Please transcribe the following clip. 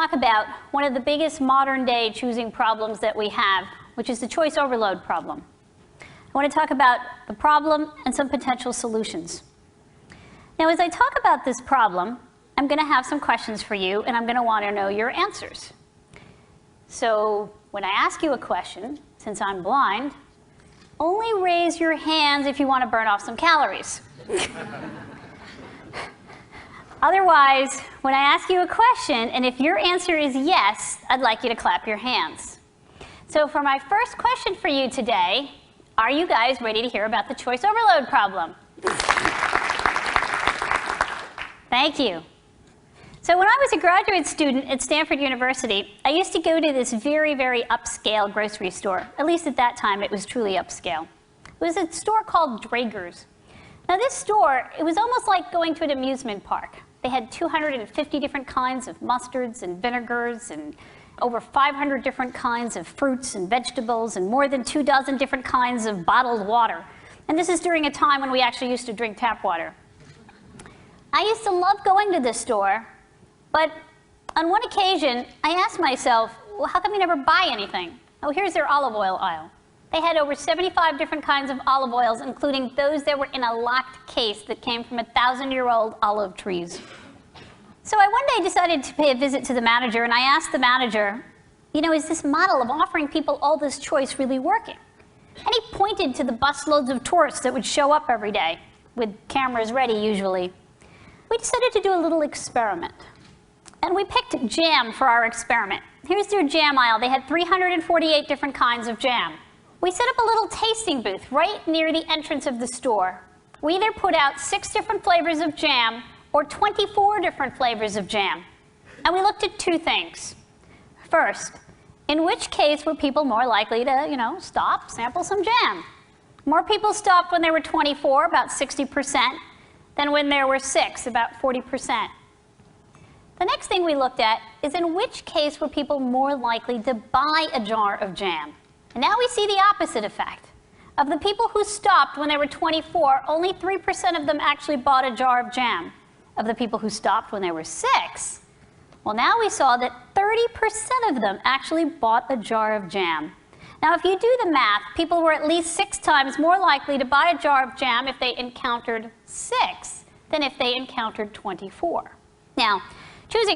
talk about one of the biggest modern day choosing problems that we have, which is the choice overload problem. I want to talk about the problem and some potential solutions. Now, as I talk about this problem, I'm going to have some questions for you, and I'm going to want to know your answers. So when I ask you a question, since I'm blind, only raise your hands if you want to burn off some calories. Otherwise, when I ask you a question, and if your answer is yes, I'd like you to clap your hands. So for my first question for you today, are you guys ready to hear about the choice overload problem? Thank you. So when I was a graduate student at Stanford University, I used to go to this very, very upscale grocery store. At least at that time, it was truly upscale. It was a store called Draeger's. Now this store, it was almost like going to an amusement park. They had 250 different kinds of mustards and vinegars and over 500 different kinds of fruits and vegetables and more than 24 different kinds of bottled water. And this is during a time when we actually used to drink tap water. I used to love going to this store, but on one occasion, I asked myself, well, how come you never buy anything? Oh, here's their olive oil aisle. They had over 75 different kinds of olive oils, including those that were in a locked case that came from 1,000-year-old olive trees. So I one day decided to pay a visit to the manager, and I asked the manager, you know, is this model of offering people all this choice really working? And he pointed to the busloads of tourists that would show up every day, with cameras ready usually. We decided to do a little experiment. And we picked jam for our experiment. Here's their jam aisle. They had 348 different kinds of jam. We set up a little tasting booth right near the entrance of the store. We either put out 6 different flavors of jam or 24 different flavors of jam. And we looked at 2 things. First, in which case were people more likely to, stop, sample some jam? More people stopped when there were 24, about 60%, than when there were 6, about 40%. The next thing we looked at is in which case were people more likely to buy a jar of jam? And now we see the opposite effect. Of the people who stopped when there were 24, only 3% of them actually bought a jar of jam. Of the people who stopped when there were 6, well, now we saw that 30% of them actually bought a jar of jam. Now, if you do the math, people were at least 6 times more likely to buy a jar of jam if they encountered 6 than if they encountered 24. Now, choosing